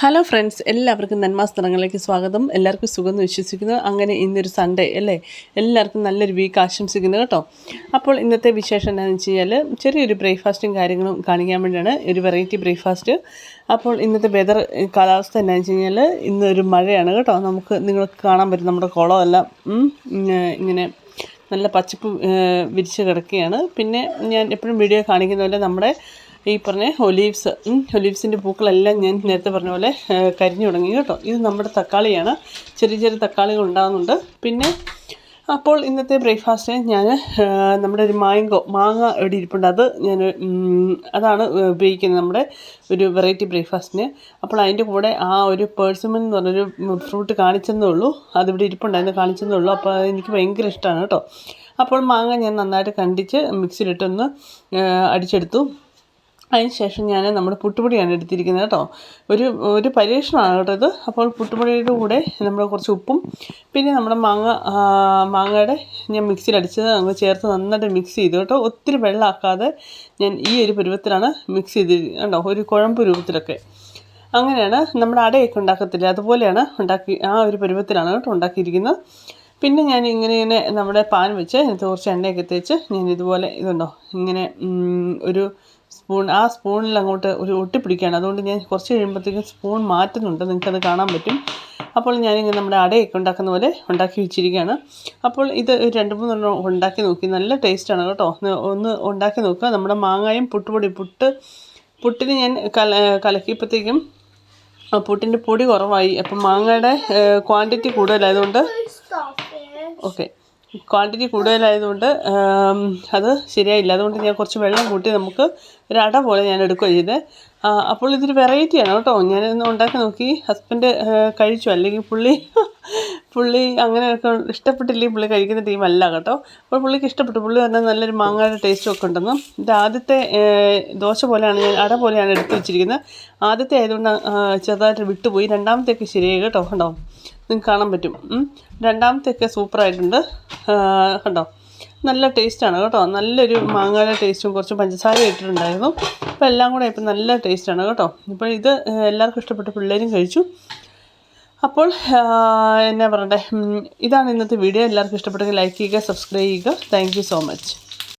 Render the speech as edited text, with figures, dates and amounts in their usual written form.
Hello friends, എല്ലാവർക്കും നന്മാസ്തരങ്ങളിലേക്ക് സ്വാഗതം. എല്ലാവർക്കും സുഖം വിശ്വസിക്കുന്നു. അങ്ങനെ ഇന്നൊരു സൺഡേ അല്ലേ, എല്ലാവർക്കും നല്ലൊരു വീക്ക് ആശംസിക്കുന്നു കേട്ടോ. അപ്പോൾ ഇന്നത്തെ വിശേഷം എന്താണെന്ന് വെച്ച് കഴിഞ്ഞാൽ ചെറിയൊരു ബ്രേക്ക്ഫാസ്റ്റും കാര്യങ്ങളും കാണിക്കാൻ വേണ്ടിയാണ്, ഒരു വെറൈറ്റി ബ്രേക്ക്ഫാസ്റ്റ്. അപ്പോൾ ഇന്നത്തെ കാലാവസ്ഥ എന്താണെന്ന് വെച്ച് കഴിഞ്ഞാൽ ഇന്നൊരു മഴയാണ് കേട്ടോ. നിങ്ങൾക്ക് കാണാൻ പറ്റും നമ്മുടെ കുളമെല്ലാം ഇങ്ങനെ നല്ല പച്ചപ്പ് വിരിച്ച് കിടക്കുകയാണ്. പിന്നെ ഞാൻ എപ്പോഴും വീഡിയോ കാണിക്കുന്ന പോലെ നമ്മുടെ ഈ പറഞ്ഞ ഒലീവ്സിൻ്റെ പൂക്കളെല്ലാം ഞാൻ നേരത്തെ പറഞ്ഞ പോലെ കരിഞ്ഞു തുടങ്ങി കേട്ടോ. ഇത് നമ്മുടെ തക്കാളിയാണ്, ചെറിയ ചെറിയ തക്കാളികൾ ഉണ്ടാകുന്നുണ്ട്. പിന്നെ അപ്പോൾ ഇന്നത്തെ ബ്രേക്ക്ഫാസ്റ്റിന് ഞാൻ നമ്മുടെ ഒരു മാങ്ങ ഇവിടെ ഇരിപ്പുണ്ട്, അതാണ് ഉപയോഗിക്കുന്നത് നമ്മുടെ ഒരു വെറൈറ്റി ബ്രേക്ക്ഫാസ്റ്റിന്. അപ്പോൾ അതിൻ്റെ കൂടെ ആ ഒരു പേഴ്സിമൺ എന്ന് പറഞ്ഞൊരു ഫ്രൂട്ട് കാണിച്ചെന്നേ ഉള്ളൂ, അതിവിടെ ഇരിപ്പുണ്ടായിരുന്നു, കാണിച്ചെന്നേ ഉള്ളൂ. അപ്പോൾ എനിക്ക് ഭയങ്കര ഇഷ്ടമാണ് കേട്ടോ. അപ്പോൾ മാങ്ങ ഞാൻ നന്നായിട്ട് കണ്ടിച്ച് മിക്സിയിലിട്ടൊന്ന് അടിച്ചെടുത്തു. അതിന് ശേഷം ഞാൻ നമ്മുടെ പുട്ടുപൊടിയാണ് എടുത്തിരിക്കുന്നത് കേട്ടോ. ഒരു പരീക്ഷണമാണ് കേട്ടോ ഇത്. അപ്പോൾ പുട്ടുപൊടിയുടെ കൂടെ നമ്മൾ കുറച്ച് ഉപ്പും പിന്നെ നമ്മുടെ മാങ്ങയുടെ ഞാൻ മിക്സിയിലടിച്ചത് അങ്ങ് ചേർത്ത് നന്നായിട്ട് മിക്സ് ചെയ്തു കേട്ടോ. ഒത്തിരി വെള്ളമാക്കാതെ ഞാൻ ഈ ഒരു പരുവത്തിലാണ് മിക്സ് ചെയ്തിരിക്കുന്നത് കേട്ടോ, ഒരു കുഴമ്പ് രൂപത്തിലൊക്കെ. അങ്ങനെയാണ് നമ്മുടെ അടയൊക്കെ ഉണ്ടാക്കത്തില്ല, അതുപോലെയാണ് ആ ഒരു പരുവത്തിലാണ് കേട്ടോ ഉണ്ടാക്കിയിരിക്കുന്നത്. പിന്നെ ഞാൻ ഇങ്ങനെ നമ്മുടെ പാൻ വെച്ച് കുറച്ച് എണ്ണയൊക്കെ തേച്ച് ഞാൻ ഇതുപോലെ ഇങ്ങനെ ഒരു സ്പൂണിൽ അങ്ങോട്ട് ഒട്ടിപ്പിടിക്കുകയാണ്. അതുകൊണ്ട് ഞാൻ കുറച്ച് കഴിയുമ്പോഴത്തേക്കും സ്പൂൺ മാറ്റുന്നുണ്ട്, നിങ്ങൾക്കത് കാണാൻ പറ്റും. അപ്പോൾ ഞാനിങ്ങനെ നമ്മുടെ അടയൊക്കെ ഉണ്ടാക്കുന്ന പോലെ ഉണ്ടാക്കി വെച്ചിരിക്കുകയാണ്. അപ്പോൾ ഇത് 2-3 ഉണ്ടാക്കി നോക്കി, നല്ല ടേസ്റ്റാണ് കേട്ടോ. ഒന്ന് ഉണ്ടാക്കി നോക്കുക. നമ്മുടെ മാങ്ങായും പുട്ടിന് ഞാൻ കലക്കിയപ്പോഴത്തേക്കും പുട്ടിൻ്റെ പൊടി കുറവായി. അപ്പം മാങ്ങയുടെ ക്വാണ്ടിറ്റി കൂടുതലായതുകൊണ്ട് അത് ശരിയായില്ല. അതുകൊണ്ട് ഞാൻ കുറച്ച് വെള്ളം കൂട്ടി നമുക്ക് ഒരു അട പോലെ ഞാൻ എടുക്കുകയാണ് ചെയ്തത്. അപ്പോൾ ഇതൊരു വെറൈറ്റിയാണ് കേട്ടോ. ഞാനിന്ന് ഉണ്ടാക്കി നോക്കി, ഹസ്ബൻഡ് കഴിച്ചു. അല്ലെങ്കിൽ പുള്ളി അങ്ങനെയൊക്കെ ഇഷ്ടപ്പെട്ടില്ലെങ്കിൽ പുള്ളി കഴിക്കുന്ന ടീമല്ല കേട്ടോ. അപ്പോൾ പുള്ളിക്ക് ഇഷ്ടപ്പെട്ടു. പുള്ളി പറഞ്ഞാൽ നല്ലൊരു മാങ്ങയുടെ ടേസ്റ്റും ഒക്കെ ഉണ്ടെന്ന്. ഇത് ആദ്യത്തെ ദോശ പോലെയാണ്, ഞാൻ അട പോലെയാണ് എടുത്ത് വെച്ചിരിക്കുന്നത്. ആദ്യത്തെ ആയതുകൊണ്ട് ചെറുതായിട്ട് വിട്ടുപോയി. രണ്ടാമത്തെയൊക്കെ ശരിയായി കേട്ടോ. കണ്ടോ, നിങ്ങൾക്ക് കാണാൻ പറ്റും. രണ്ടാമത്തെയൊക്കെ സൂപ്പറായിട്ടുണ്ട് കണ്ടോ. നല്ല ടേസ്റ്റാണ് കേട്ടോ. നല്ലൊരു മാങ്ങയുടെ ടേസ്റ്റും കുറച്ച് പഞ്ചസാര ഇട്ടിട്ടുണ്ടായിരുന്നു. അപ്പോൾ എല്ലാം കൂടെ ഇപ്പം നല്ല ടേസ്റ്റാണ് കേട്ടോ. ഇപ്പോൾ ഇത് എല്ലാവർക്കും ഇഷ്ടപ്പെട്ടു, പിള്ളേരും കഴിച്ചു. അപ്പോൾ എന്നാ പറയണ്ടേ, ഇതാണ് ഇന്നത്തെ വീഡിയോ. എല്ലാവർക്കും ഇഷ്ടപ്പെട്ടെങ്കിൽ ലൈക്ക് ചെയ്യുക, സബ്സ്ക്രൈബ് ചെയ്യുക. Thank you so much.